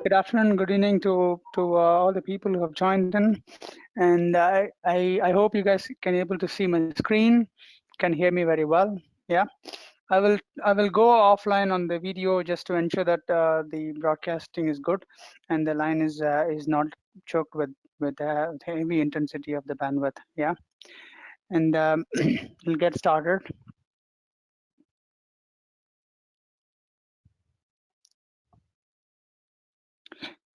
Good afternoon, good evening to all the people who have joined in, and I hope you guys can able to see my screen, can hear me very well. Yeah, I will go offline on the video just to ensure that the broadcasting is good, and the line is not choked with the heavy intensity of the bandwidth. Yeah, and we'll get started.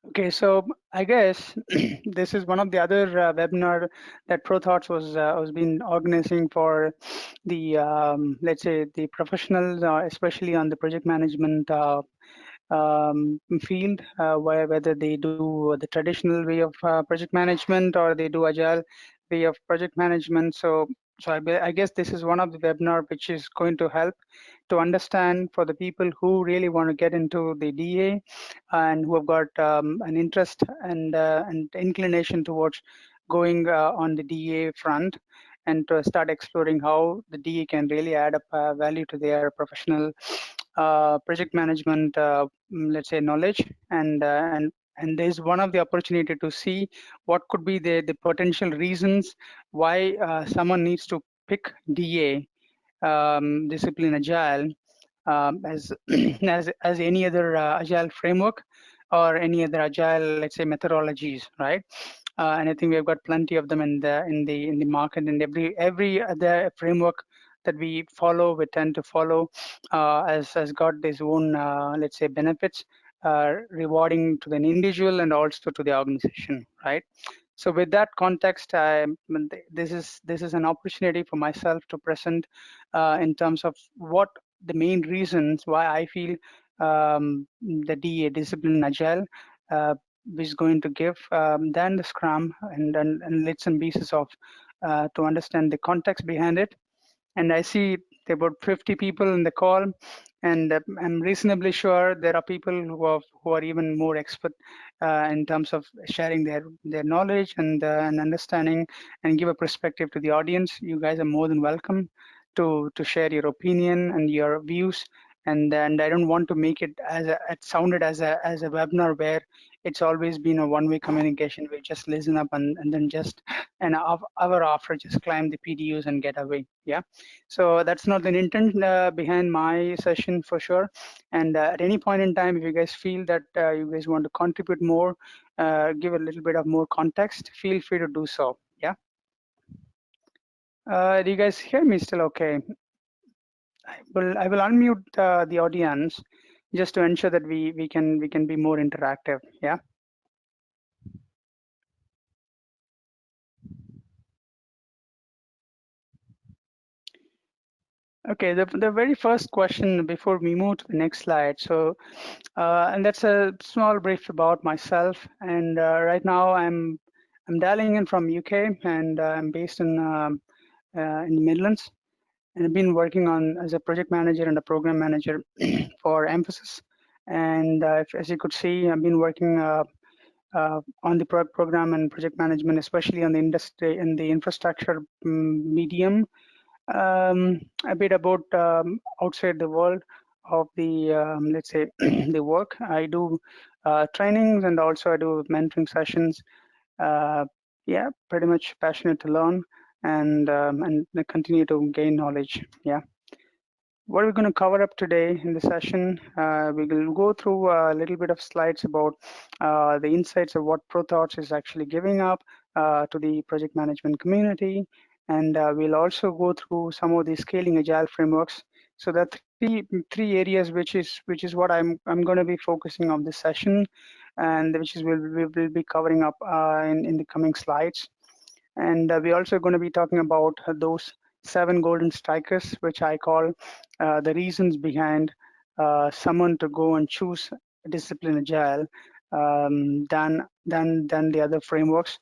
Okay, so I guess this is one of the other webinar that ProThoughts was been organizing for the let's say the professionals, especially on the project management field, whether they do the traditional way of project management or they do agile way of project management. So I guess this is one of the webinar which is going to help to understand for the people who really want to get into the DA and who have got an interest and inclination towards going on the DA front and to start exploring how the DA can really add up value to their professional project management, let's say, knowledge. And there's one of the opportunity to see what could be the potential reasons why someone needs to pick DA, discipline agile, as as any other agile framework or any other agile, let's say, methodologies, right? And I think we've got plenty of them in the market, and every other framework that we follow, we tend to follow, has got its own, let's say, benefits, rewarding to the individual and also to the organization, right? So with that context, this is an opportunity for myself to present in terms of what the main reasons why I feel the DA, discipline agile, uh, is going to give than the Scrum, and bits and pieces of to understand the context behind it. And I see there are about 50 people in the call, and I'm reasonably sure there are people who are even more expert in terms of sharing their knowledge and understanding and give a perspective to the audience. You guys are more than welcome to share your opinion and your views. And I don't want to make it it sounded as a webinar where it's always been a one-way communication. We just listen up and then just an hour after just climb the PDUs and get away. Yeah. So that's not the intent behind my session for sure. And at any point in time, if you guys feel that you guys want to contribute more, give a little bit of more context, feel free to do so. Yeah. Do you guys hear me still okay? I will unmute the audience just to ensure that we can be more interactive. Yeah. Okay, the very first question before we move to the next slide. So, and that's a small brief about myself. And right now I'm dialing in from UK, and I'm based in the Midlands. And I've been working on as a project manager and a program manager for Emphasis. And as you could see, I've been working on the program and project management, especially on the industry and the infrastructure medium, a bit about outside the world of the let's say the work. I do trainings and also I do mentoring sessions. Uh, yeah, pretty much passionate to learn and continue to gain knowledge. Yeah. What we're going to cover up today in the session, we will go through a little bit of slides about the insights of what ProThoughts is actually giving up to the project management community. And we'll also go through some of the scaling agile frameworks. So the three areas which is what I'm going to be focusing on this session, and which is we will be covering up in the coming slides. And we're also going to be talking about those 7 golden strikers, which I call the reasons behind someone to go and choose discipline agile than the other frameworks.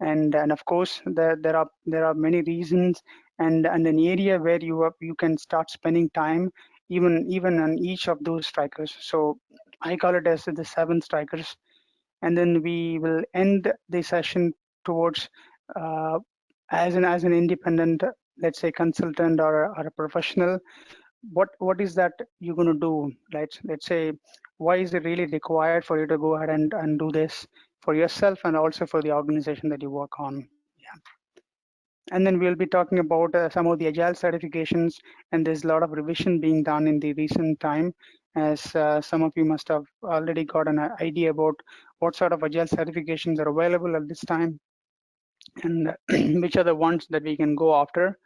And of course, there are many reasons and an area where you can start spending time even on each of those strikers. So I call it as the 7 strikers, and then we will end the session towards uh, as an independent, let's say, consultant or a professional. what is that you're going to do? Let's say, why is it really required for you to go ahead and do this for yourself and also for the organization that you work on? Yeah. And then we'll be talking about some of the agile certifications, and there's a lot of revision being done in the recent time, as some of you must have already got an idea about what sort of agile certifications are available at this time, and which are the ones that we can go after.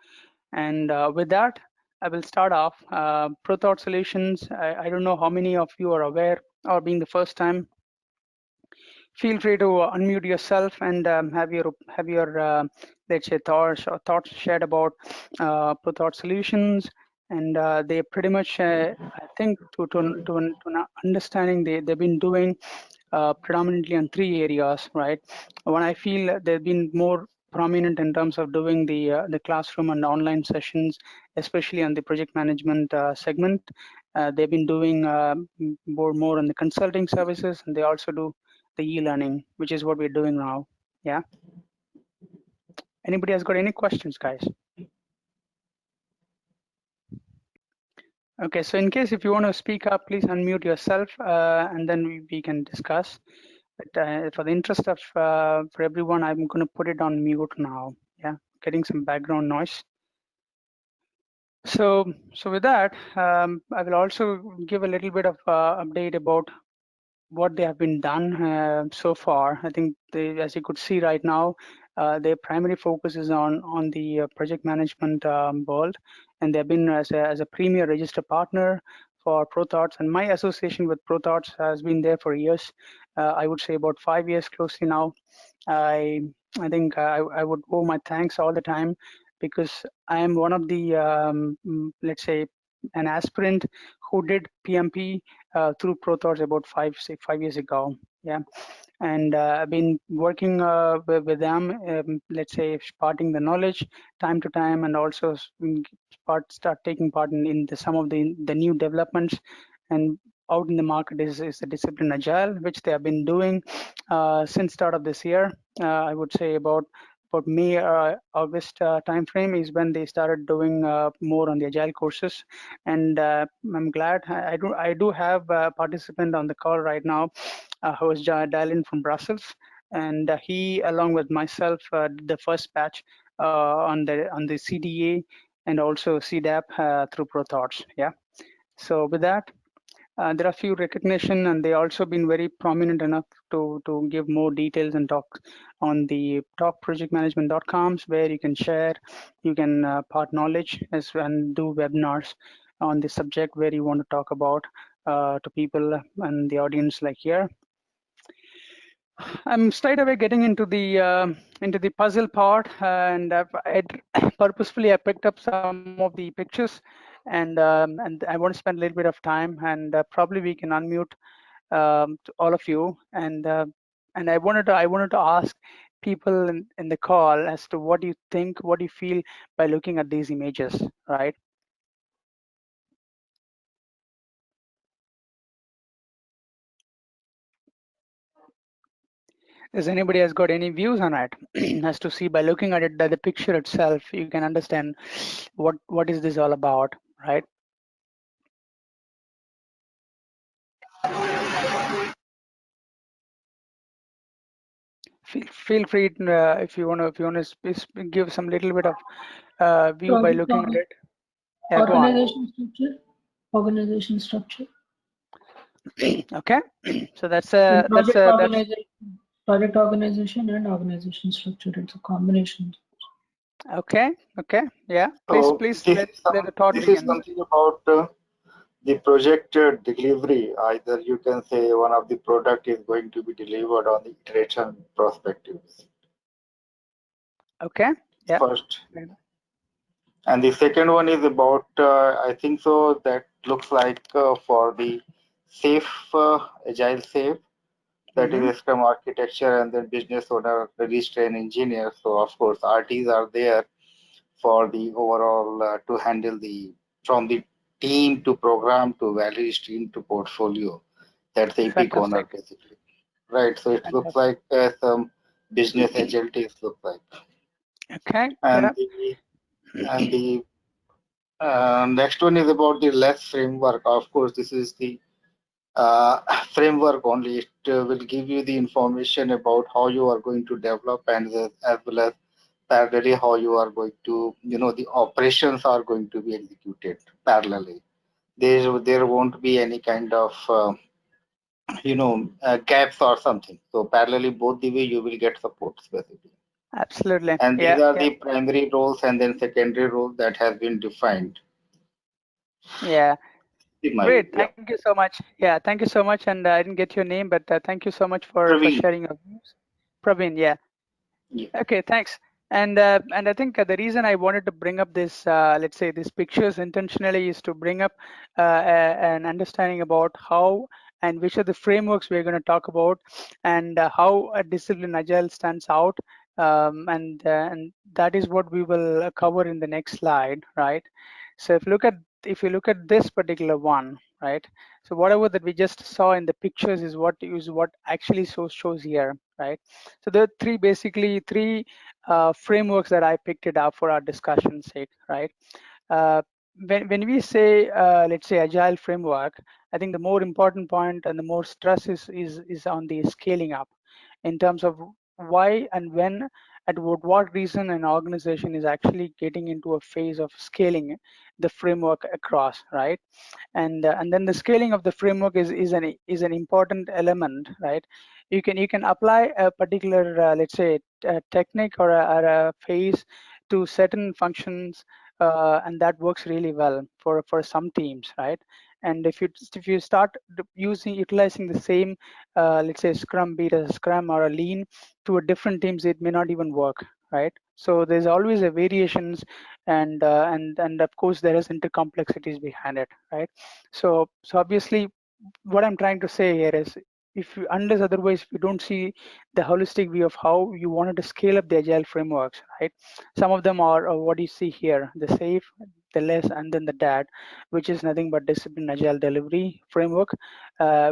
And with that, I will start off. ProThoughts Solutions, I don't know how many of you are aware, or being the first time, feel free to unmute yourself and have your let's say thoughts shared about ProThoughts Solutions. And they pretty much, I think, to an understanding, they've been doing predominantly on three areas, right? One, I feel they've been more prominent in terms of doing the classroom and online sessions, especially on the project management segment. They've been doing more on the consulting services, and they also do the e-learning, which is what we're doing now. Yeah. Anybody has got any questions, guys? Okay, so in case if you want to speak up, please unmute yourself, and then we can discuss. But for the interest of for everyone, I'm going to put it on mute now. Yeah, getting some background noise. So with that, I will also give a little bit of update about what they have been done so far. I think they, as you could see right now, their primary focus is on the project management world, and they've been as a premier register partner for ProThoughts. And my association with ProThoughts has been there for years. I would say about 5 years closely now. I I think I would owe my thanks all the time because I am one of the let's say an aspirant who did PMP through ProThoughts about 5 years ago. Yeah, and I've been working with them, let's say, imparting the knowledge time to time, and also start taking part in some of the new developments. And out in the market is the Disciplined Agile, which they have been doing since start of this year. I would say about May, August timeframe is when they started doing more on the Agile courses, and I'm glad I do have a participant on the call right now who is dialed in from Brussels, and he, along with myself, did the first batch on the CDA and also CDAP through ProThoughts. Yeah. So with that, there are a few recognition, and they also been very prominent enough to give more details and talk on the talkprojectmanagement.coms, where you can share, you can part knowledge and do webinars on the subject where you want to talk about to people and the audience like here. I'm straight away getting into the puzzle part, and purposefully I picked up some of the pictures, and I want to spend a little bit of time, and probably we can unmute to all of you, and I wanted to ask people in the call as to what do you think, what do you feel by looking at these images, right? Does anybody has got any views on it? As to see by looking at it, the picture itself, you can understand what is this all about, right? Feel free if you want to give some little bit of view by Project looking at it. Yeah, go on. organization structure, organization structure. Okay, so In that's project organization and organization structure. It's a combination. okay. Okay, yeah. Please, So please let the thought this is begin. something about the project delivery. Either you can say one of the product is going to be delivered on the iteration perspectives Okay, yeah. first, and the second one is about I think so that looks like for the safe agile safe, that is Mm-hmm. a Scrum architecture, and then business owner, register and engineer. So of course RTs are there for the overall to handle the from the team to program to value stream to portfolio. That's the epic owner Fantastic, basically, right? So it looks fantastic. like some business agilities look like, Okay, yeah. and the Next one is about the less framework. Of course, this is the uh, framework only. It will give you the information about how you are going to develop, and as well as parallelly how you are going to, the operations are going to be executed parallelly. There won't be any kind of gaps or something. So parallelly, both the way you will get support basically. Absolutely. And these Yeah, are yeah, the primary roles and then secondary roles that has been defined yeah. in my view. Great. Yeah. Thank you so much. Yeah, thank you so much. And I didn't get your name, but thank you so much for Praveen. sharing your views. Praveen, yeah. Yeah. Okay, thanks. And I think the reason I wanted to bring up this, let's say, these pictures intentionally is to bring up an understanding about how and which are the frameworks we're going to talk about, and how a discipline agile stands out, and that is what we will cover in the next slide, right? So if you look at this particular one, right? So whatever that we just saw in the pictures is what actually shows here, right? So there are three frameworks that I picked it up for our discussion's sake, right? Uh, when we say, let's say, agile framework, I think the more important point and the more stress is on the scaling up in terms of why and when, at what reason an organization is actually getting into a phase of scaling the framework across, right? And then the scaling of the framework is an important element, right? You can apply a particular, let's say, a technique or a phase to certain functions, and that works really well for some teams, right? And if you start utilizing the same, let's say, Scrum, be it a Scrum or a Lean, to a different teams, it may not even work, right? So there's always a variations, and of course there is intercomplexities behind it, right? So obviously, what I'm trying to say here is, if you, unless otherwise, if you don't see the holistic view of how you wanted to scale up the agile frameworks, right? Some of them are what you see here: the safe, the less, and then the DAD, which is nothing but disciplined agile delivery framework,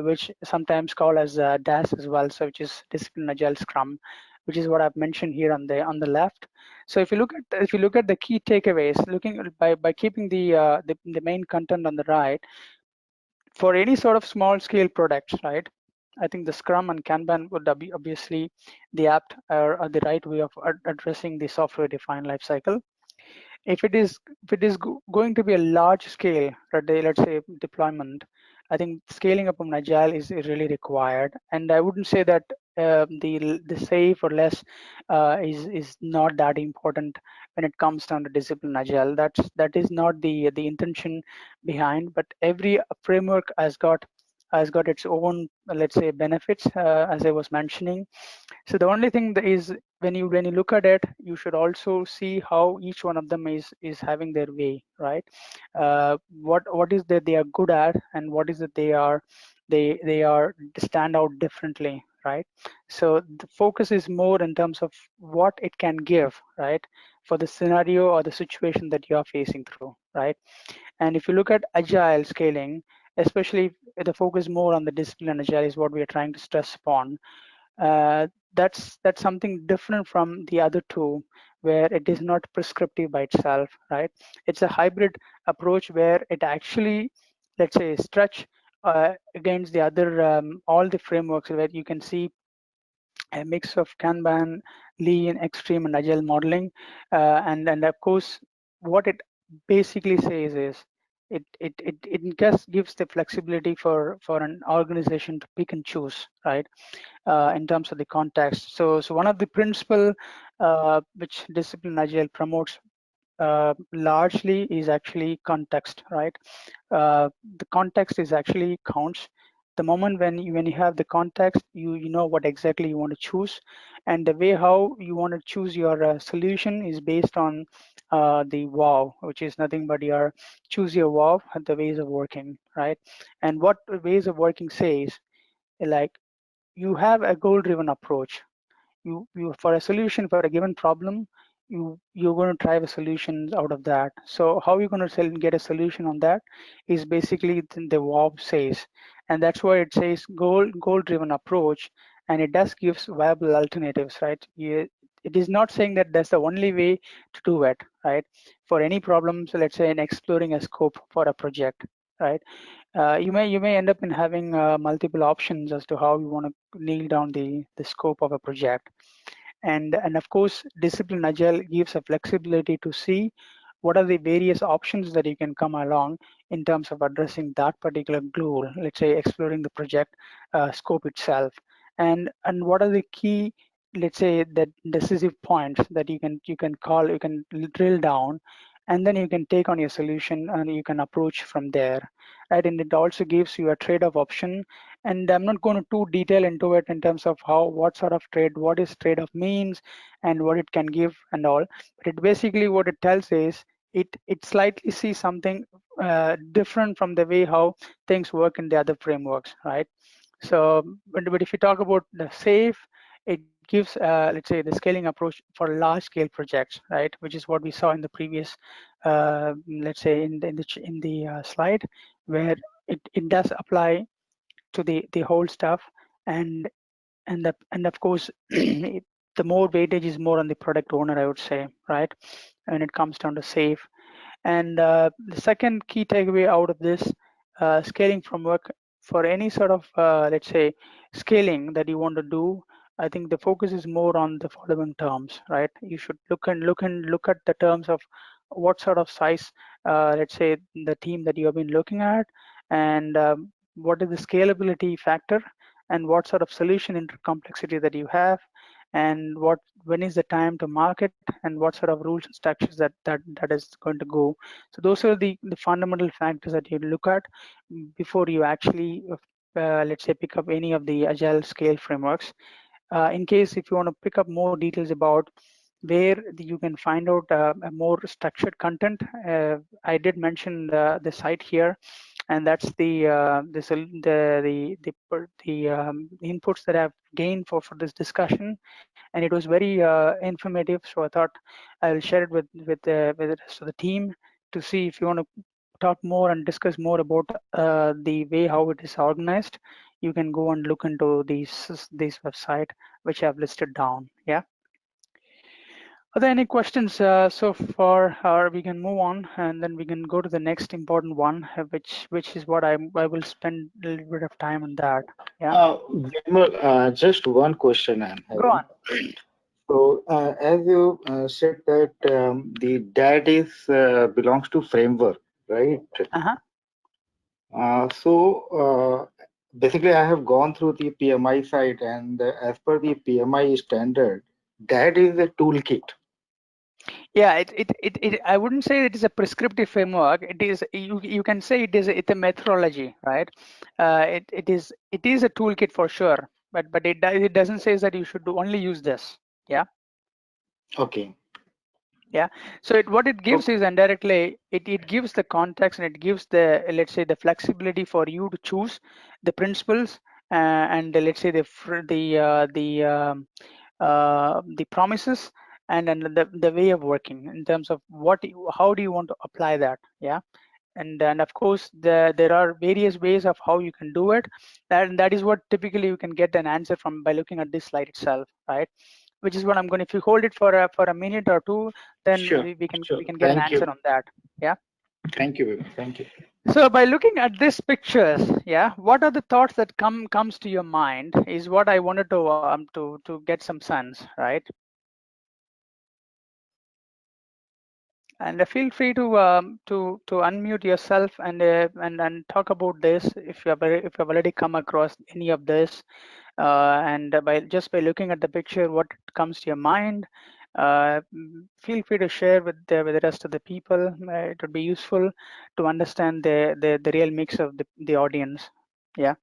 which sometimes called as DAS as well, so which is disciplined agile scrum, which is what I've mentioned here on the left. So if you look at the key takeaways, looking by keeping the main content on the right, for any sort of small scale products, right? I think the Scrum and Kanban would be obviously the apt or the right way of addressing the software defined lifecycle. If it is going to be a large scale, let's say, deployment, I think scaling up on agile is really required. And I wouldn't say that the safe or less is not that important when it comes down to discipline agile. That is not the intention behind. But every framework has got its own, let's say, benefits, as I was mentioning. So the only thing that is, when you look at it, you should also see how each one of them is having their way, right? What is that they are good at, and what is that they are stand out differently, right? So the focus is more in terms of what it can give, right, for the scenario or the situation that you are facing through, right? And if you look at agile scaling, especially the focus more on the discipline and agile is what we are trying to stress upon. That's something different from the other two, where it is not prescriptive by itself, right? It's a hybrid approach where it actually, let's say, stretch against the other, all the frameworks, where you can see a mix of Kanban, Lean, Extreme, and Agile modeling. And of course, what it basically says is, it just gives the flexibility for an organization to pick and choose, right? In terms of the context. So one of the principle which discipline agile promotes largely is actually context, right? The context is actually counts. The moment when you have the context, you know what exactly you want to choose, and the way how you want to choose your solution is based on the wow, which is nothing but your choose your wow, the ways of working, right? And what ways of working says, like, you have a goal-driven approach. You for a solution for a given problem, you're going to try a solution out of that. So how you're going to get a solution on that is basically the WOW says, and that's why it says goal-driven approach, and it does gives viable alternatives, right? it is not saying that that's the only way to do it, right? For any problems, let's say in exploring a scope for a project, right? You may end up in having multiple options as to how you want to nail down the scope of a project. And of course, discipline agile gives a flexibility to see what are the various options that you can come along in terms of addressing that particular goal, let's say exploring the project scope itself, and what are the key, let's say, that decisive points that you can drill down, and then you can take on your solution and you can approach from there, right? And it also gives you a trade-off option, and I'm not going to too detail into it in terms of what sort of what is trade-off means and what it can give and all. But it basically what it tells is it slightly sees something different from the way how things work in the other frameworks, right? So, but if you talk about the SAFe, it gives, let's say, the scaling approach for large scale projects, right? Which is what we saw in the previous, let's say, in the slide, where it does apply to the whole stuff, and and of course, the more weightage is more on the product owner, I would say, right? When it comes down to SAFe. And the second key takeaway out of this scaling framework for any sort of, let's say, scaling that you want to do, I think the focus is more on the following terms, right? You should look at the terms of what sort of size, let's say, the team that you have been looking at, and what is the scalability factor, and what sort of solution intercomplexity that you have, and when is the time to market, and what sort of rules and structures that is going to go. So those are the fundamental factors that you look at before you actually let's say pick up any of the agile scale frameworks. In case if you want to pick up more details about where you can find out a more structured content, I did mention the site here, and that's the inputs that I've gained for this discussion, and it was very informative. So I thought I will share it with the rest of the team to see if you want to talk more and discuss more about the way how it is organized. You can go and look into these website which I've listed down. Yeah. Are there any questions so far, or we can move on and then we can go to the next important one, which is what I will spend a little bit of time on that. Yeah. Vimal, just one question I'm Go having. on. So, as you said that the DAT is belongs to framework, right? Uh-huh. Basically, I have gone through the PMI site, and as per the PMI standard, that is a toolkit. Yeah, I wouldn't say it is a prescriptive framework. It is, you can say it's a methodology, right? It is a toolkit for sure, but it doesn't say that you should only use this. Yeah. Okay. Yeah. So what it gives Okay. is indirectly it gives the context, and it gives the, let's say, the flexibility for you to choose the principles, and let's say the promises, and then the way of working in terms of how do you want to apply that. Yeah. And of course there are various ways of how you can do it, that is what typically you can get an answer from by looking at this slide itself, right? Which is what I'm going, if you hold it for a minute or two, then Sure. Sure. we can get an Thank answer you. on that. Yeah. Thank you, Vimal. Thank you. So by looking at these pictures, yeah, what are the thoughts that comes to your mind is what I wanted to get some sense, right? And feel free to unmute yourself and talk about this if you've already come across any of this, and by just by looking at the picture, what comes to your mind. Feel free to share with the rest of the people. It would be useful to understand the real mix of the audience. Yeah.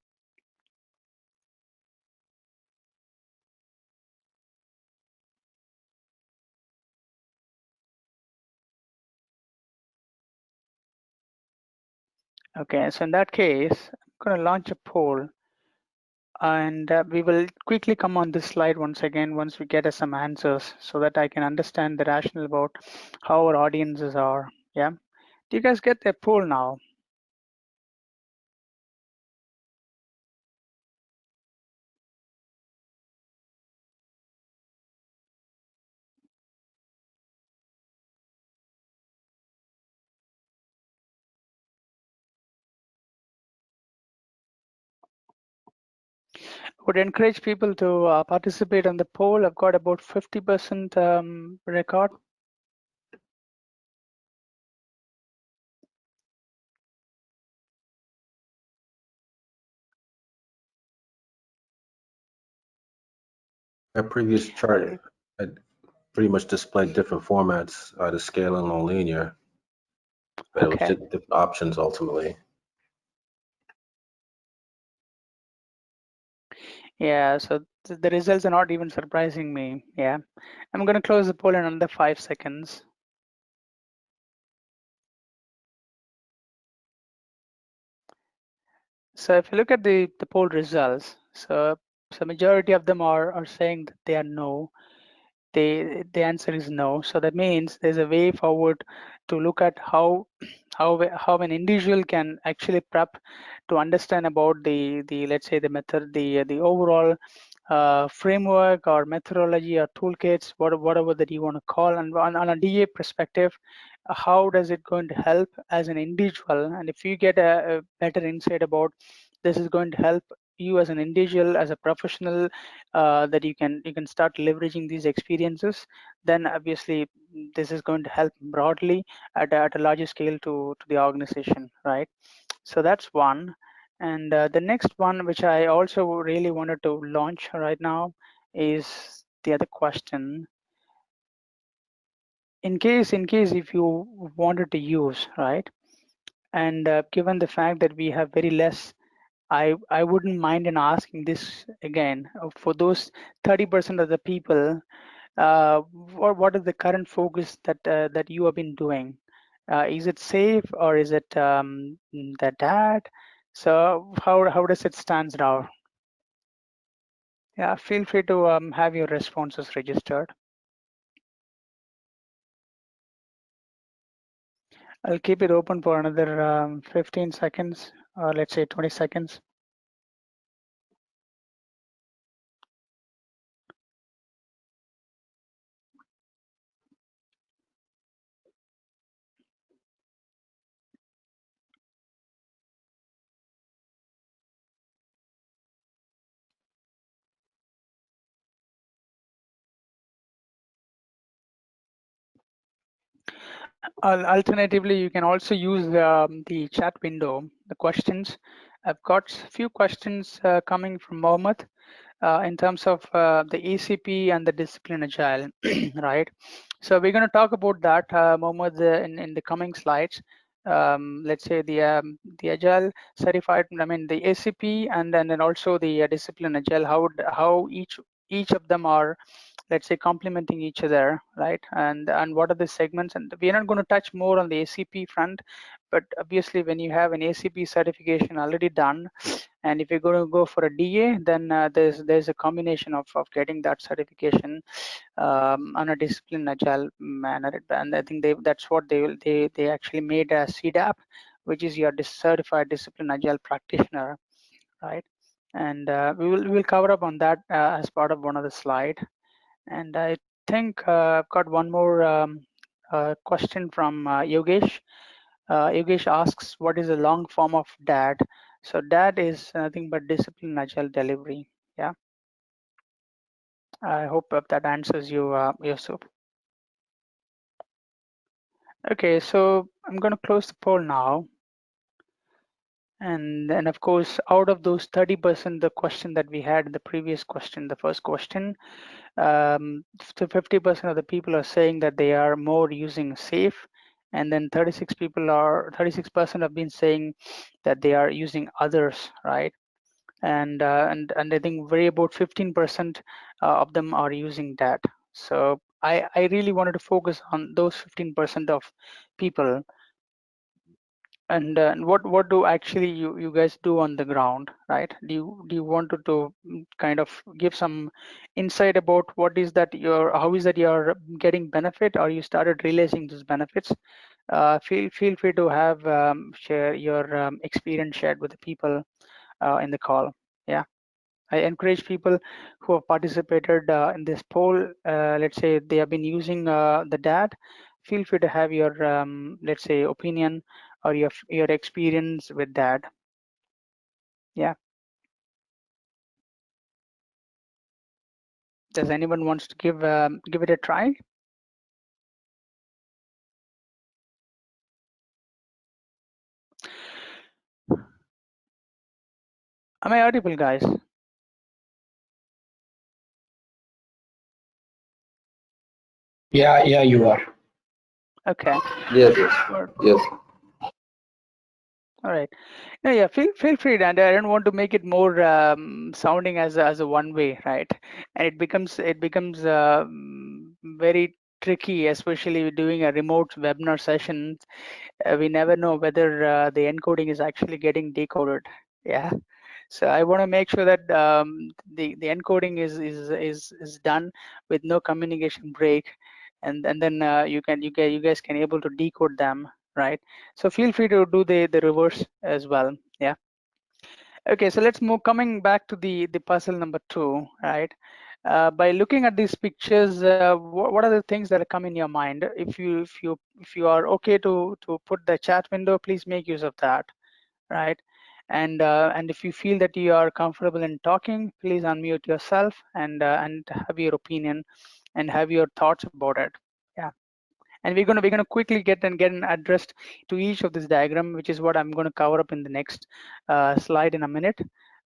Okay. So in that case, I'm going to launch a poll, and we will quickly come on this slide once again once we get some answers, so that I can understand the rationale about how our audiences are. Yeah. Do you guys get the poll now? would encourage people to participate on the poll. I've got about 50% record. That previous chart had pretty much displayed different formats, either scaling or linear, but it was Okay. just different options ultimately. Yeah, so the results are not even surprising me. Yeah, I'm going to close the poll in under 5 seconds. So if you look at the poll results, so majority of them are saying that they are no. The answer is no. So that means there's a way forward to look at how an individual can actually prep to understand about the let's say the method, the overall framework or methodology or toolkits, whatever that you want to call. And on a DA perspective, how does it going to help as an individual? And if you get a better insight about this is going to help you as an individual, as a professional, that you can start leveraging these experiences, then obviously this is going to help broadly at a larger scale to the organization, right? So that's one. And the next one, which I also really wanted to launch right now, is the other question. In case if you wanted to use, right? And given the fact that we have very less, I wouldn't mind in asking this again for those 30% of the people. What is the current focus that you have been doing? Is it safe or is it that? So how does it stand now? Yeah, feel free to have your responses registered. I'll keep it open for another 15 seconds, or let's say 20 seconds. Alternatively, you can also use the chat window, the questions. I've got a few questions coming from Mohammed in terms of the ACP and the Disciplined Agile, right? So we're going to talk about that, Mohammed, in the coming slides. Let's say the Agile certified, I mean the ACP, and then also the Disciplined Agile, how each of them are, let's say, complementing each other, right? And what are the segments? And we're not going to touch more on the ACP front, but obviously when you have an ACP certification already done, and if you're going to go for a DA, then there's a combination of getting that certification on a disciplined agile manner. And I think that's what they actually made a CDAP, which is your certified disciplined agile practitioner, right? And we will cover up on that as part of one of the slide. And I think I've got one more question from Yogesh. Yogesh asks, what is the long form of DAD? So DAD is nothing but discipline agile delivery. Yeah. I hope that answers you, Yusuf. Okay, so I'm going to close the poll now. And then, of course, out of those 30%, the question that we had in the previous question, the first question, so 50% of the people are saying that they are more using safe, and then 36% have been saying that they are using others, right? And I think very about 15% of them are using that. So I really wanted to focus on those 15% of people. And what do actually you guys do on the ground, right? Do you want to kind of give some insight about what is that how is that you're getting benefit, or you started realizing those benefits? Feel free to have share your experience shared with the people in the call. Yeah, I encourage people who have participated in this poll. Let's say they have been using the DAD. Feel free to have your let's say opinion or your experience with that. Yeah. Does anyone wants to give it a try? Am I audible, guys? Yeah, you are. Okay. Yes, Good. yes. All right. No, yeah, feel free, and I don't want to make it more sounding as a one way, right? And it becomes very tricky, especially with doing a remote webinar session. We never know whether the encoding is actually getting decoded. Yeah. So I want to make sure that the encoding is done with no communication break, and then you guys can able to decode them, right? So feel free to do the reverse as well. Yeah. Okay. So let's move. Coming back to the puzzle number 2, right? By looking at these pictures, what are the things that come in your mind? If you are okay to put the chat window, please make use of that, right? And if you feel that you are comfortable in talking, please unmute yourself and have your opinion and have your thoughts about it. Yeah. And we're gonna quickly get addressed to each of this diagram, which is what I'm going to cover up in the next slide in a minute.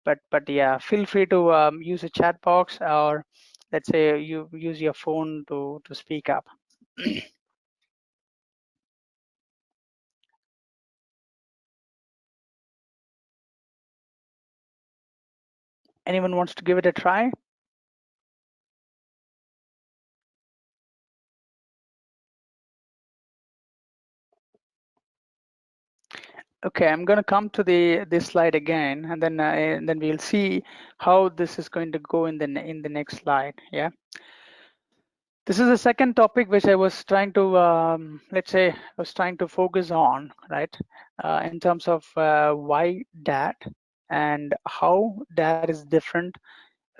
But yeah, feel free to use a chat box, or let's say you use your phone to speak up. Anyone wants to give it a try? Okay, I'm going to come to this slide again, and then we'll see how this is going to go in the next slide. Yeah. This is the second topic which I was trying to let's say I was trying to focus on, right? In terms of why DAT and how DAT is different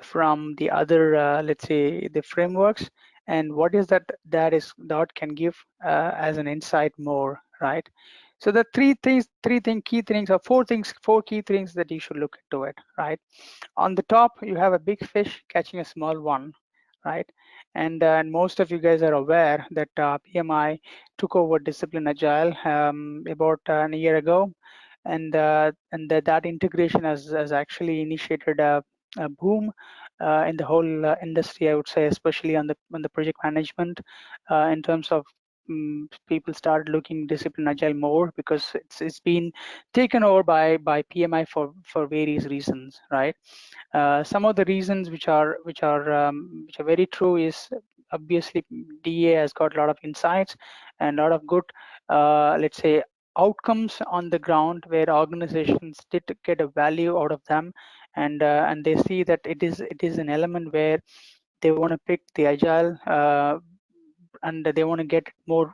from the other let's say the frameworks, and what is that can give as an insight more, right? So the key things, or four key things that you should look into it, right? On the top you have a big fish catching a small one, right? And most of you guys are aware that PMI took over Disciplined Agile about a year ago, and that integration has actually initiated a boom in the whole industry, I would say, especially on the project management, in terms of people started looking Disciplined Agile more because it's been taken over by PMI for various reasons, right? Some of the reasons which are very true is obviously DA has got a lot of insights and a lot of good let's say outcomes on the ground where organizations did get a value out of them, and they see that it is an element where they want to pick the agile and they want to get more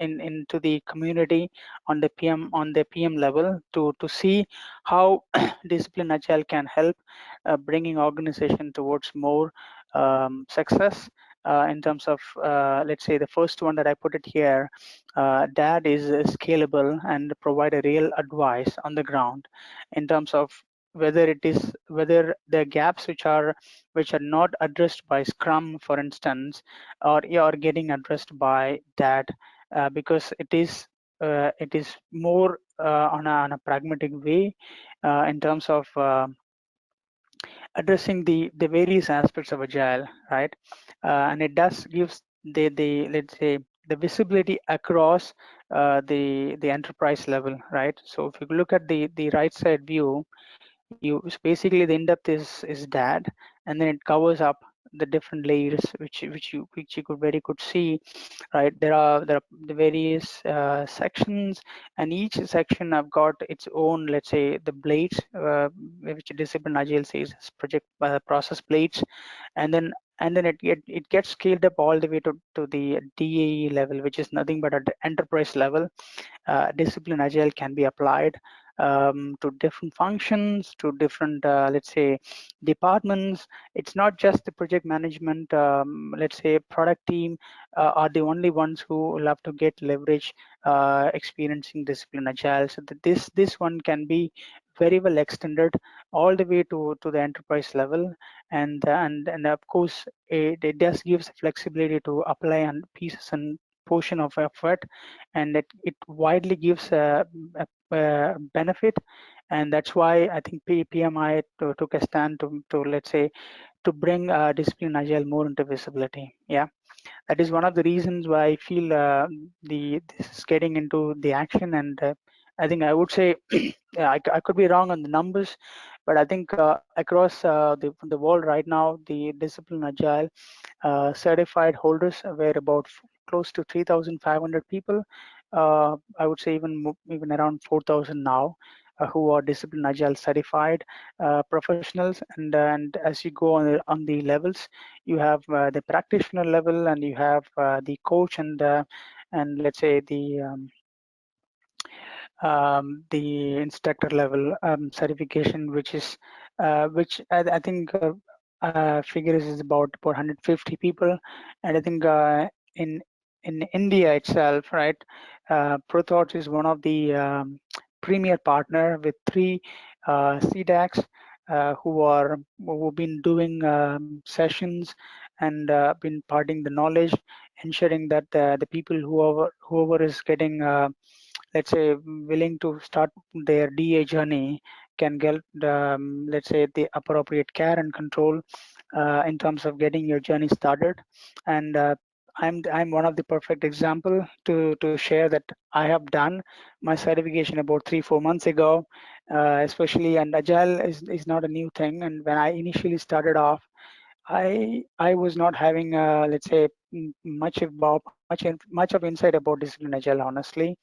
into the community on the PM level to see how Disciplined Agile can help bringing organization towards more success in terms of let's say the first one that I put it here, that is scalable and provide a real advice on the ground in terms of whether the gaps which are not addressed by Scrum, for instance, or are getting addressed by that, because it is more on a pragmatic way in terms of addressing the various aspects of agile, right? And it does gives the let's say the visibility across the enterprise level, right? So if you look at the right side view, basically the in-depth is that, and then it covers up the different layers which you could see, right? There are the various sections, and each section I've got its own, let's say, the blades, which Disciplined Agile says is project process blades, and then it gets scaled up all the way to the DAE level, which is nothing but at the enterprise level. Disciplined Agile can be applied to different functions, to different, let's say, departments. It's not just the project management, let's say, product team are the only ones who will have to get leverage experiencing Disciplined Agile. So that this one can be very well extended all the way to the enterprise level, and of course it does gives flexibility to apply on pieces and portion of effort, and it widely gives a benefit, and that's why I think PMI took a stand to let's say to bring discipline agile more into visibility. Yeah, that is one of the reasons why I feel this is getting into the action, and I think I would say yeah, I could be wrong on the numbers, but I think across the world right now, the discipline agile certified holders were about close to 3,500 people. I would say even around 4,000 now. Who are discipline agile certified professionals, and as you go on the levels, you have the practitioner level, and you have the coach, and let's say the instructor level certification, which is which I think figures is about 150 people, and I think in in India itself, right, ProThoughts is one of the premier partner with three CDACs who've been doing sessions and been imparting the knowledge, ensuring that the people whoever is getting let's say willing to start their DA journey can get let's say the appropriate care and control in terms of getting your journey started. And I'm one of the perfect example to share that I have done my certification about 3-4 months ago, especially, and agile is not a new thing. And when I initially started off, I was not having let's say much of insight about discipline agile, honestly,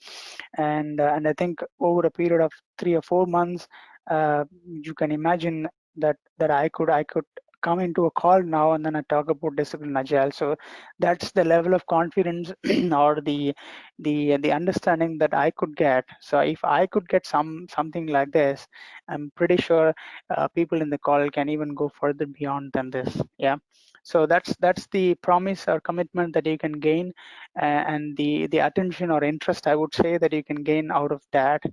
and I think over a period of 3 or 4 months, you can imagine that I could come into a call now and then I talk about discipline agile. So that's the level of confidence or the understanding that I could get. So if I could get something like this, I'm pretty sure people in the call can even go further beyond than this. Yeah. So that's the promise or commitment that you can gain, and the attention or interest, I would say, that you can gain out of that.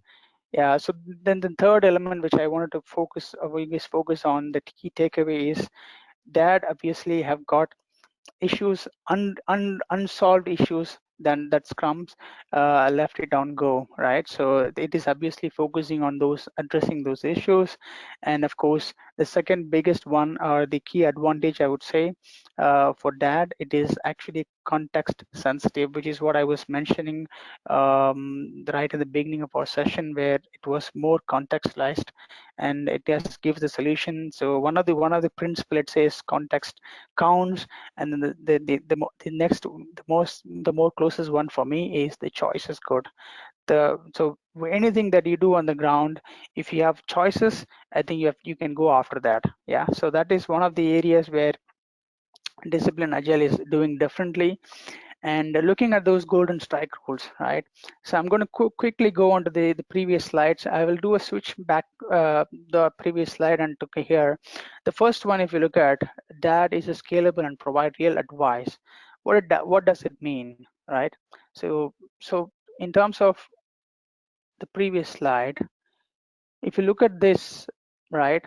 Yeah. So then the third element which I wanted to focus, or we guys focus on, the key takeaway is that obviously have got issues, unsolved issues, then that Scrums left it on go, right? So it is obviously focusing on those, addressing those issues. And of course, the second biggest one, or the key advantage, I would say, for that, it is actually context sensitive, which is what I was mentioning right at the beginning of our session, where it was more contextualized, and it just gives the solution. So one of the principles, let's say, is context counts, and then the next, the more closest one for me is the choice is good. So anything that you do on the ground, if you have choices, I think you can go after that. Yeah. So that is one of the areas where discipline agile is doing differently, and looking at those golden strike rules, right? So I'm going to quickly go on to the previous slides. I will do a switch back the previous slide and to here. The first one, if you look at, that is a scalable and provide real advice. What does it mean, right? So in terms of the previous slide, if you look at this, right,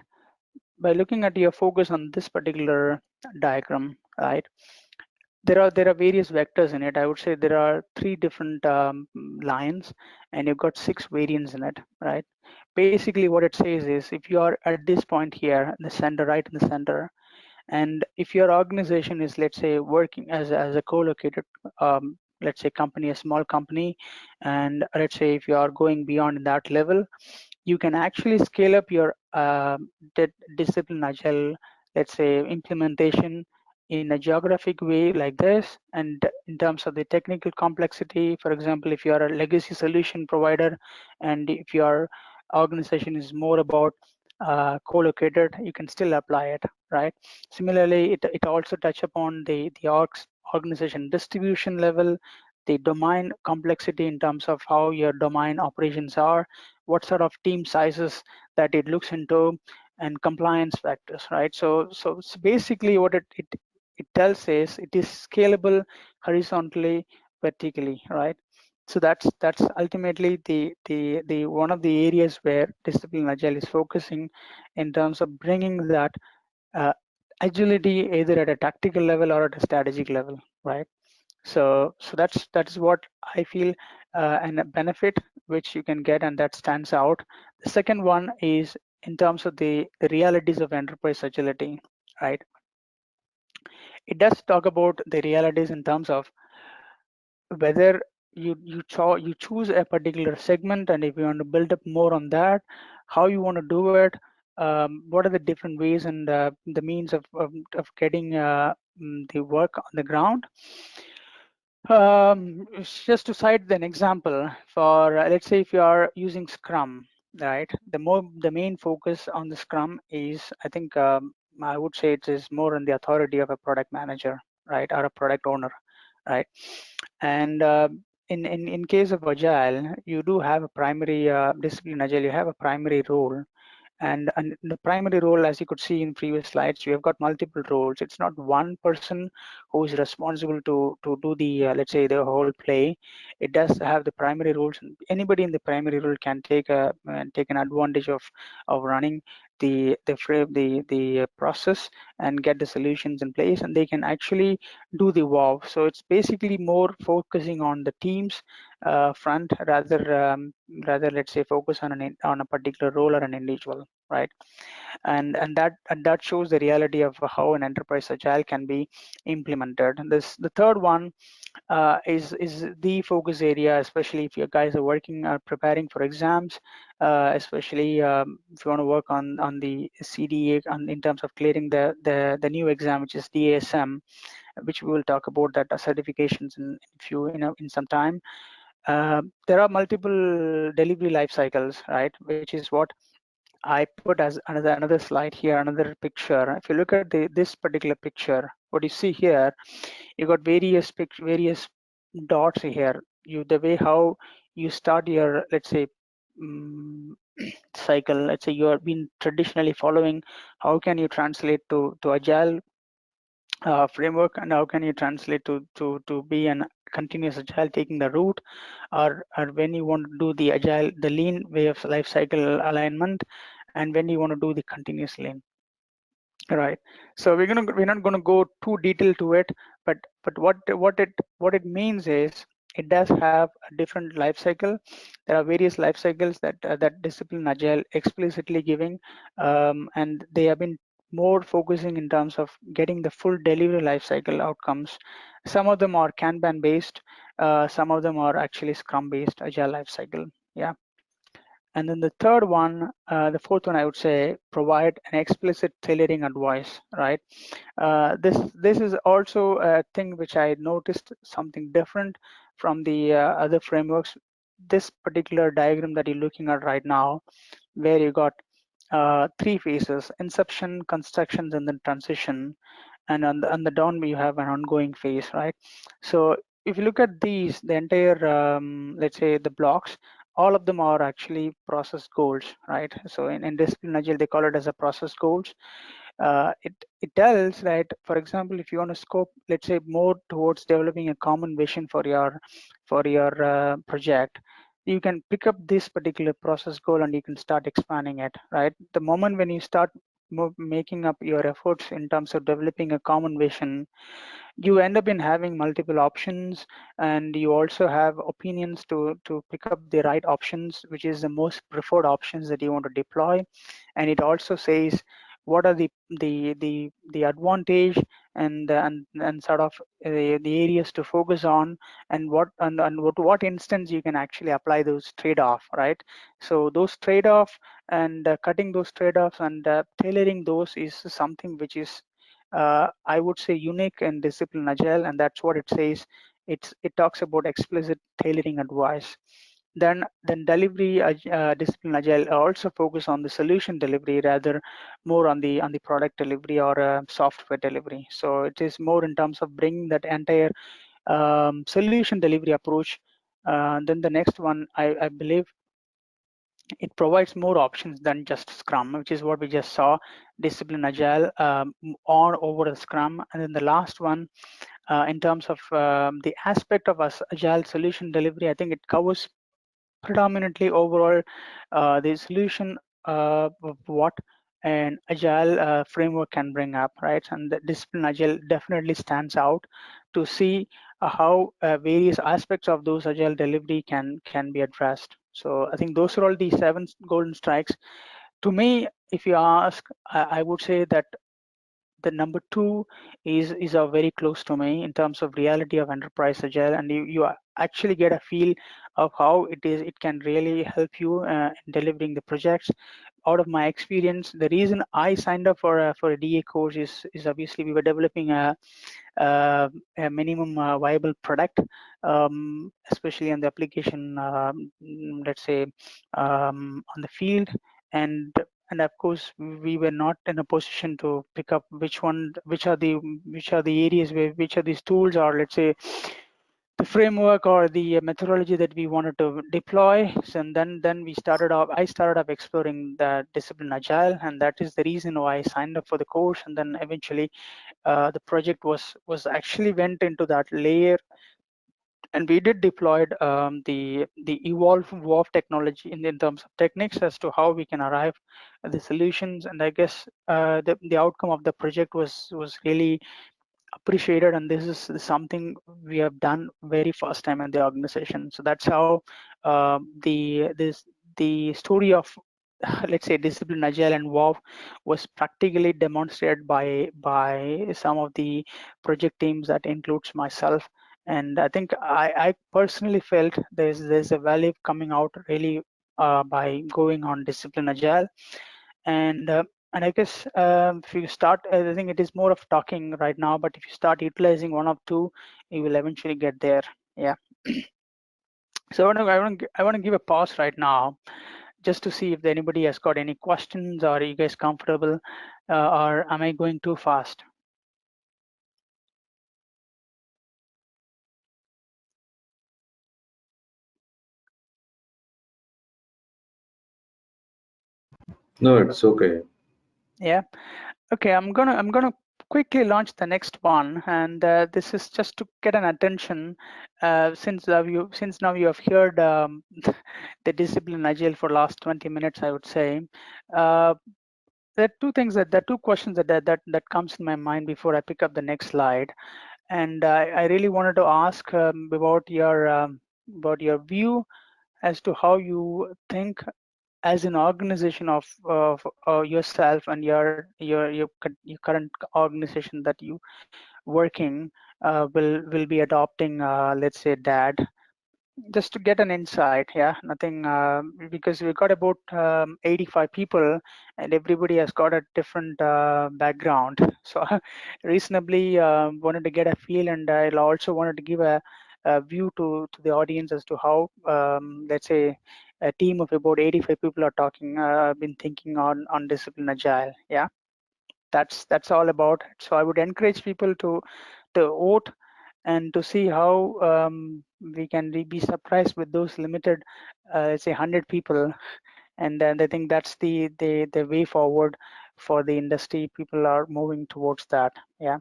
by looking at your focus on this particular diagram, right, there are various vectors in it. I would say there are three different lines, and you've got 6 variants in it, right? Basically, what it says is, if you are at this point here in the center, right in the center, and if your organization is, let's say, working as a co-located, let's say, company, a small company, and let's say if you are going beyond that level, you can actually scale up your discipline agile, let's say, implementation in a geographic way like this. And in terms of the technical complexity, for example, if you are a legacy solution provider, and if your organization is more about co-located, you can still apply it, right? Similarly, it also touch upon the organization distribution level, the domain complexity in terms of how your domain operations are, what sort of team sizes that it looks into, and compliance factors, right? So basically what it tells is it is scalable horizontally, vertically, right? So that's ultimately the one of the areas where Disciplined Agile is focusing in terms of bringing that uh, agility either at a tactical level or at a strategic level, right? So that's what I feel, and a benefit which you can get, and that stands out. The second one is in terms of the realities of enterprise agility, right? It does talk about the realities in terms of whether you choose a particular segment, and if you want to build up more on that, how you want to do it, what are the different ways and the means of getting the work on the ground. Just to cite an example for, let's say if you are using Scrum, right? The main focus on the Scrum is, I think, I would say it is more on the authority of a product manager, right, or a product owner, right? And in case of Agile, you do have a primary discipline. Agile, you have a primary role, and the primary role, as you could see in previous slides, you have got multiple roles. It's not one person who is responsible to do the let's say the whole play. It does have the primary roles, and anybody in the primary role can take an advantage of running the process and get the solutions in place, and they can actually do the wow. So it's basically more focusing on the teams front rather let's say focus on a particular role or an individual, right? And that shows the reality of how an enterprise agile can be implemented. And the third one is the focus area, especially if you guys are working preparing for exams, especially if you want to work on the CDA in terms of clearing the new exam, which is DASM, which we will talk about that certifications in some time. There are multiple delivery life cycles, right? Which is what I put as another slide here, another picture. If you look at this particular picture, what you see here, you got various dots here. The way how you start your, let's say, cycle. Let's say you have been traditionally following. How can you translate to agile framework, and how can you translate to be an continuous agile, taking the route, or when you want to do the agile, the lean way of life cycle alignment, and when you want to do the continuous lean, right? So we're not gonna go too detailed to it, but what it means is it does have a different life cycle. There are various life cycles that Discipline Agile explicitly giving, and they have been more focusing in terms of getting the full delivery life cycle outcomes. Some of them are Kanban based, some of them are actually Scrum based Agile life cycle. Yeah. And then the third one, the fourth one, I would say, provide an explicit tailoring advice, right? This is also a thing which I noticed something different from the other frameworks. This particular diagram that you're looking at right now, where you got three phases: inception, constructions, and then transition. And on the down you have an ongoing phase, right? So if you look at these, the entire let's say the blocks, all of them are actually process goals, right? So in Discipline Agile, they call it as a process goals. It tells that, for example, if you want to scope, let's say, more towards developing a common vision for your project, you can pick up this particular process goal and you can start expanding it, right? The moment when you start making up your efforts in terms of developing a common vision, you end up in having multiple options, and you also have opinions to pick up the right options, which is the most preferred options that you want to deploy. And it also says what are the advantage and sort of the areas to focus on, and what instance you can actually apply those trade-off, right? So those trade-off and cutting those trade-offs and tailoring those is something which is I would say unique in Discipline Agile, and that's what it says. It talks about explicit tailoring advice. Then delivery Discipline Agile also focus on the solution delivery rather more on the product delivery or software delivery. So it is more in terms of bringing that entire solution delivery approach. Then the next one, I believe it provides more options than just Scrum, which is what we just saw, Discipline Agile on over the Scrum. And then the last one, in terms of the aspect of agile solution delivery. I think it covers predominantly overall the solution of what an agile framework can bring up, right? And the discipline agile definitely stands out to see how various aspects of those agile delivery can be addressed. So I think those are all the 7 golden strikes. To me, if you ask, I would say that the number 2 is very close to me in terms of reality of enterprise agile, and you actually get a feel of how it can really help you in delivering the projects. Out of my experience, the reason I signed up for a DA course is obviously we were developing a minimum viable product, especially on the application, let's say, on the field, and of course we were not in a position to pick up which are the areas where which are these tools, or let's say the framework or the methodology that we wanted to deploy. So, and then I started off exploring the discipline agile, and that is the reason why I signed up for the course. And then eventually the project was actually went into that layer, and we did deployed the evolve technology in terms of techniques as to how we can arrive at the solutions. And I guess the outcome of the project was really appreciated, and this is something we have done very first time in the organization. So that's how the story of let's say discipline agile and wow was practically demonstrated by some of the project teams that includes myself. And I think I personally felt there's a value coming out really by going on discipline agile. And I guess if you start, I think it is more of talking right now, but if you start utilizing one of 2, you will eventually get there. Yeah. So I want to give a pause right now just to see if anybody has got any questions, or are you guys comfortable, or am I going too fast? No, it's okay. Yeah. Okay, I'm gonna quickly launch the next one, and this is just to get an attention. Since now you have heard the discipline agile for last 20 minutes, I would say. There are 2 things there are 2 questions that comes in my mind before I pick up the next slide, and I really wanted to ask about your view as to how you think as an organization of yourself and your current organization that you working will be adopting, let's say, DAD, just to get an insight. Yeah, nothing, because we got about 85 people, and everybody has got a different background. So reasonably wanted to get a feel, and I also wanted to give a view to the audience as to how, let's say, a team of about 85 people are talking, been thinking on discipline agile. Yeah, that's all about it. So I would encourage people to vote and to see how we can be surprised with those limited, let's say, 100 people. And then I think that's the way forward for the industry. People are moving towards that. Yeah.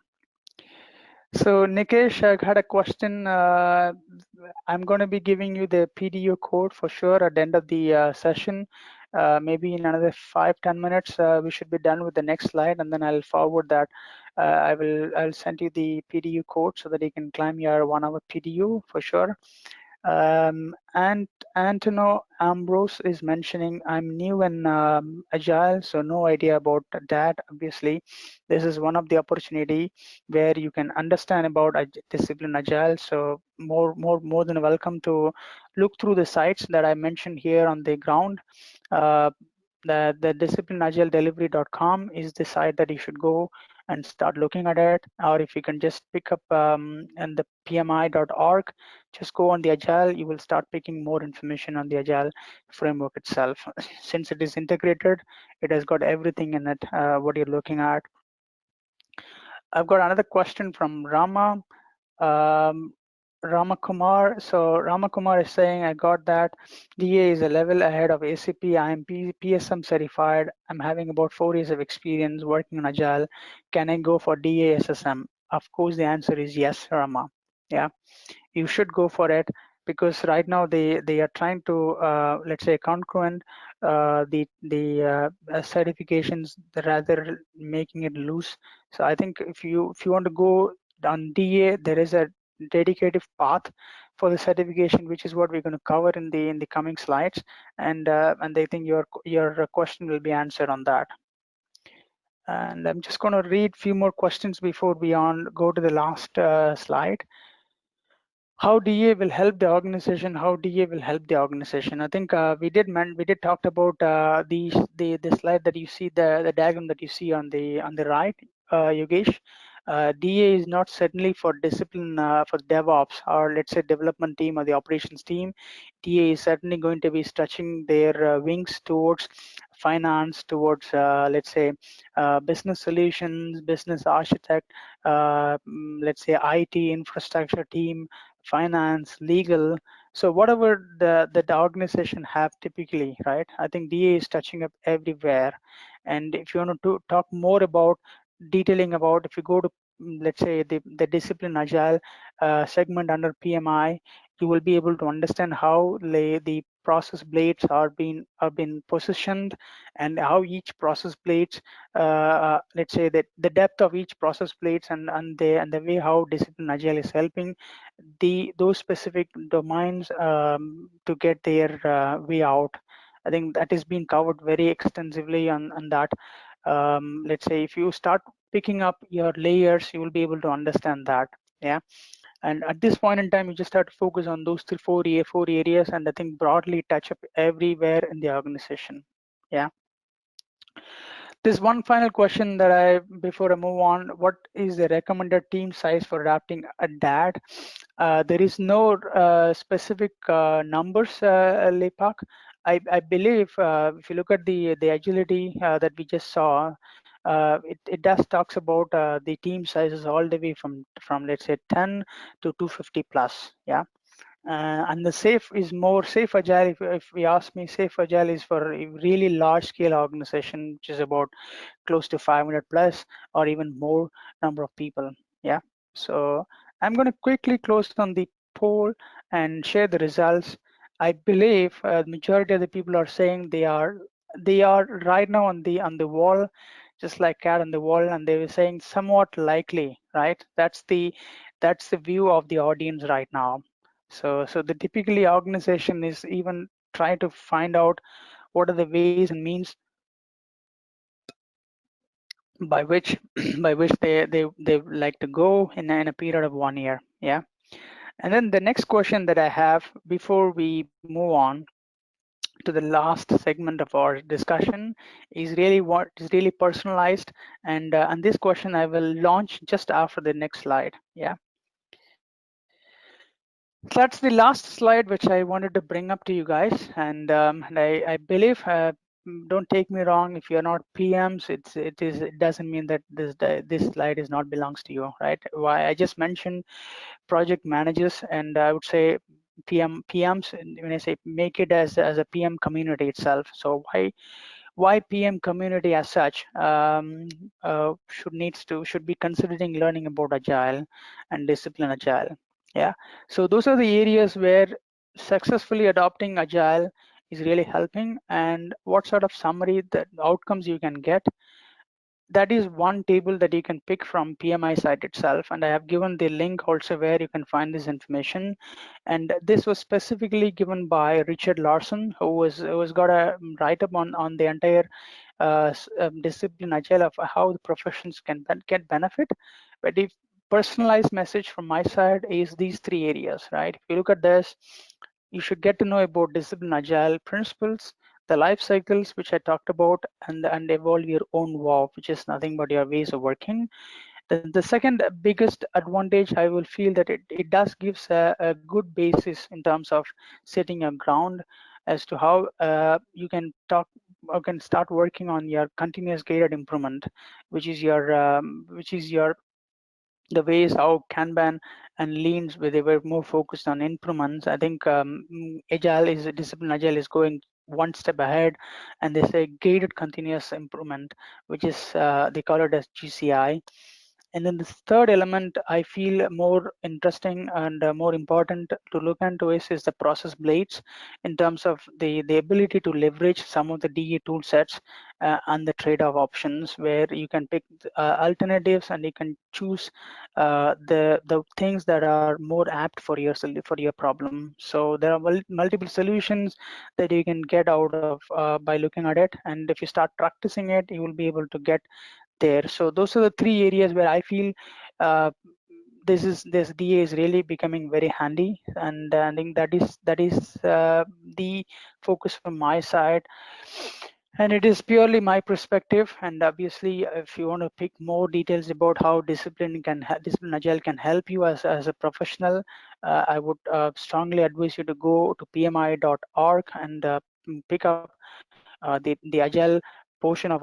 So Nikesh, I had a question. I'm going to be giving you the PDU code for sure at the end of the session. Maybe in another 5-10 minutes, we should be done with the next slide, and then I'll forward that. I'll send you the PDU code so that you can claim your 1-hour PDU for sure. And Antonio Ambrose is mentioning, I'm new in Agile, so no idea about that. Obviously, this is one of the opportunity where you can understand about discipline Agile. So more than welcome to look through the sites that I mentioned here on the ground. The disciplineagiledelivery.com is the site that you should go and start looking at it. Or if you can just pick up and the pmi.org, just go on the Agile, you will start picking more information on the Agile framework itself. Since it is integrated, it has got everything in it, what you're looking at. I've got another question from Rama. Ramakumar. So Ramakumar is saying, I got that DA is a level ahead of ACP. I am PSM certified. I'm having about 4 years of experience working on Agile. Can I go for DA SSM? of course, the answer is yes, Rama. Yeah, you should go for it, because right now they are trying to let's say concurrent the certifications rather making it loose. So I think if you want to go on DA, there is a dedicated path for the certification, which is what we're going to cover in the coming slides, and I think your question will be answered on that. And I'm just going to read a few more questions before we go to the last slide. How DA will help the organization? How DA will help the organization? I think we did talk about the slide that you see, the diagram that you see on the right, Yogesh. DA is not certainly for discipline for DevOps, or let's say development team or the operations team. DA is certainly going to be stretching their wings towards finance, towards let's say business solutions, business architect, let's say IT infrastructure team, finance, legal. So whatever the organization have typically, right? I think DA is touching up everywhere. And if you want to talk more about detailing about, if you go to let's say the discipline agile segment under PMI, you will be able to understand how the process blades are being positioned, and how each process blades let's say that the depth of each process blades, and the way how discipline agile is helping those specific domains to get their way out. I think that is being covered very extensively on that. Let's say if you start picking up your layers, you will be able to understand that. Yeah. And at this point in time, you just have to focus on those four areas, and I think broadly touch up everywhere in the organization. Yeah. There's one final question that before I move on, what is the recommended team size for adapting a DAD? There is no specific numbers, Lepak. I believe if you look at the agility that we just saw, it does talks about the team sizes all the way from let's say 10 to 250 plus. Yeah. And the safe is more safe agile. If we ask me, safe agile is for a really large scale organization, which is about close to 500 plus or even more number of people. Yeah. So I'm going to quickly close on the poll and share the results. I believe majority of the people are saying they are right now on the wall, just like cat on the wall, and they were saying somewhat likely, right? That's the view of the audience right now. So the typically organization is even trying to find out what are the ways and means by which by which they like to go in a period of 1 year. Yeah. And then the next question that I have before we move on to the last segment of our discussion is really what is really personalized, and this question I will launch just after the next slide. Yeah. That's the last slide which I wanted to bring up to you guys, and I believe don't take me wrong, if you're not PMs, it doesn't mean that this slide is not belongs to you, right? Why I just mentioned project managers, and I would say PMs, and when I say make it as a PM community itself. So why PM community as such should be considering learning about agile and discipline agile. Yeah. So those are the areas where successfully adopting agile is really helping, and what sort of summary that outcomes you can get. That is one table that you can pick from PMI site itself, and I have given the link also where you can find this information. And this was specifically given by Richard Larson, who has got a write-up on the entire discipline agile of how the professions can get benefit. But if personalized message from my side is these three areas, right? If you look at this, you should get to know about discipline agile principles, the life cycles which I talked about, and evolve your own wow, which is nothing but your ways of working. Then the second biggest advantage, I will feel that it does gives a good basis in terms of setting a ground as to how you can start working on your continuous gated improvement, which is your the ways how Kanban and Leans, where they were more focused on improvements. I think discipline agile is going one step ahead, and they say gated continuous improvement, which is they call it as GCI. And then this third element I feel more interesting and more important to look into is the process blades, in terms of the ability to leverage some of the DE tool sets and the trade-off options, where you can pick alternatives and you can choose the things that are more apt for your problem. So there are multiple solutions that you can get out of by looking at it, and if you start practicing it, you will be able to get there. So those are the three areas where I feel uh, this DA is really becoming very handy, and I think that is the focus from my side. And it is purely my perspective. And obviously, if you want to pick more details about how Disciplined Agile can help you as a professional, I would strongly advise you to go to pmi.org and pick up the Agile portion of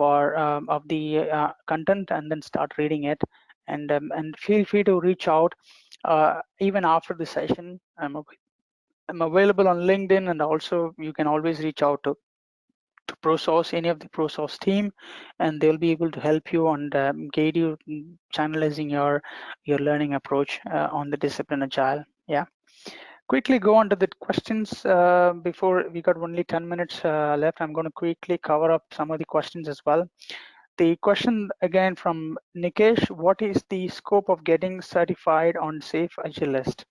the content, and then start reading it. And feel free to reach out even after the session. I'm available on LinkedIn, and also you can always reach out to ProThoughts, any of the ProThoughts team, and they'll be able to help you and guide you in channelizing your learning approach on the Disciplined Agile. Yeah. Quickly go on to the questions before we got only 10 minutes left. I'm going to quickly cover up some of the questions as well. The question again from Nikesh: what is the scope of getting certified on Safe Agilist?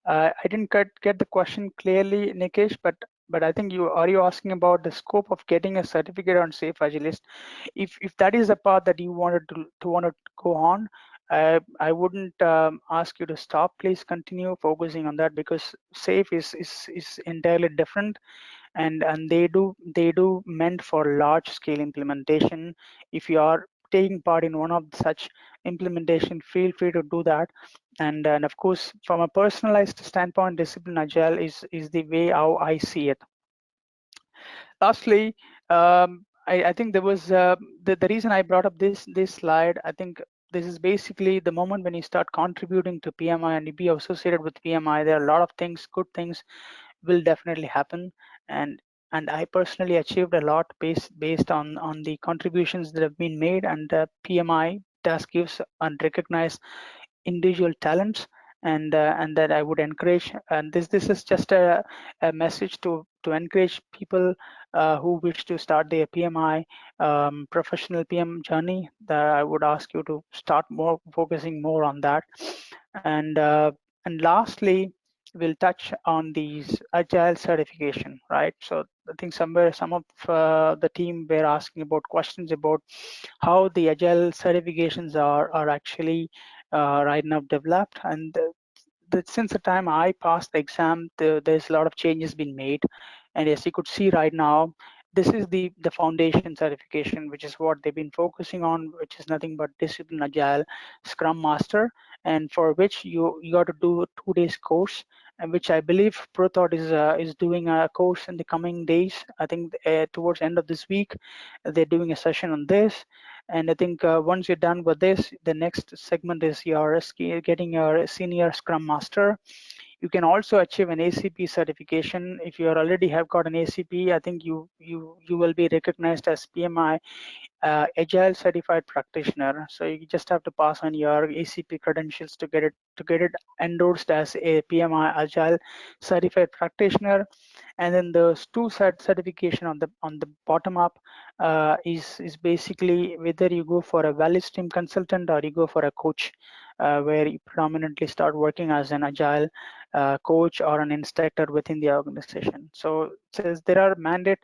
I didn't get the question clearly, Nikesh, but I think you asking about the scope of getting a certificate on Safe Agilist. If that is the path that you wanted to go on, I wouldn't ask you to stop. Please continue focusing on that, because Safe is entirely different, and they do meant for large scale implementation. If you are taking part in one of such implementation, feel free to do that. And of course, from a personalized standpoint, Disciplined Agile is the way how I see it. Lastly, I think there was the reason I brought up this slide. I think this is basically the moment when you start contributing to PMI and you be associated with PMI. There are a lot of things, good things will definitely happen, and I personally achieved a lot based on the contributions that have been made, and PMI does gives and recognize individual talents, and that I would encourage. And this is just a message to encourage people who wish to start their PMI professional PM journey. That I would ask you to start focusing more on that. And lastly, we'll touch on these Agile certification, right? So I think somewhere some of the team were asking about questions about how the Agile certifications are actually right now developed. And since the time I passed the exam, there's a lot of changes been made. And as you could see right now, this is the foundation certification, which is what they've been focusing on, which is nothing but Disciplined Agile Scrum Master, and for which you got to do a 2 days course, and which I believe ProThought is doing a course in the coming days. I think towards the end of this week, they're doing a session on this. And I think once you're done with this, the next segment is your getting your senior Scrum Master. You can also achieve an ACP certification. If you already have got an ACP, I think you will be recognized as PMI Agile Certified Practitioner. So you just have to pass on your ACP credentials to get it endorsed as a PMI Agile Certified Practitioner. And then those two certification on the bottom up is basically whether you go for a value stream consultant or you go for a coach, where you predominantly start working as an agile coach or an instructor within the organization. So it says there are mandate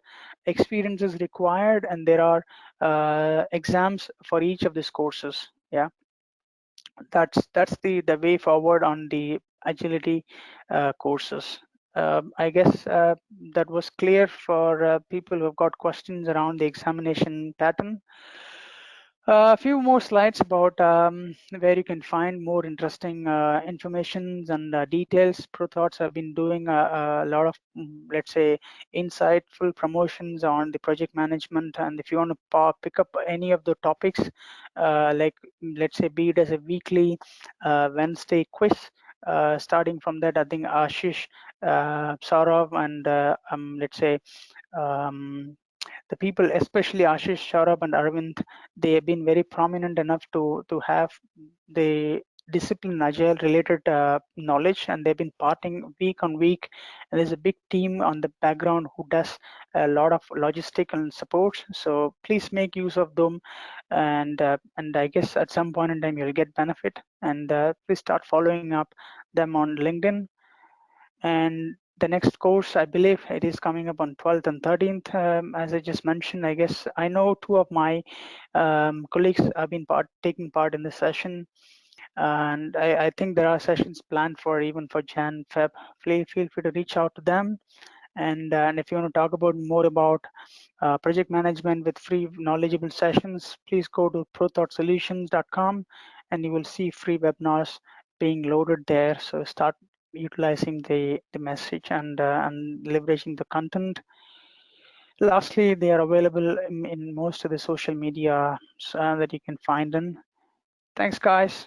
experiences required, and there are exams for each of these courses. Yeah, that's the way forward on the agility courses. I guess that was clear for people who've got questions around the examination pattern. A few more slides about where you can find more interesting information and details. ProThoughts have been doing a lot of, let's say, insightful promotions on the project management. And if you want to pick up any of the topics, like let's say, be it as a weekly Wednesday quiz, starting from that, I think Ashish, Saurav, and let's say the people, especially Ashish, Saurabh, and Arvind, they have been very prominent enough to have the discipline agile related knowledge, and they've been parting week on week. And there's a big team on the background who does a lot of logistic and support. So please make use of them, and I guess at some point in time you'll get benefit. And please start following up them on LinkedIn. And the next course, I believe it is coming up on 12th and 13th. As I just mentioned, I guess I know two of my colleagues have been taking part in this session. And I think there are sessions planned for even for Jan, Feb. Feel free to reach out to them. And if you want to talk about more about project management with free knowledgeable sessions, please go to ProThoughts and you will see free webinars being loaded there. So start utilizing the message and leveraging the content. Lastly, they are available in most of the social media that you can find them. Thanks, guys.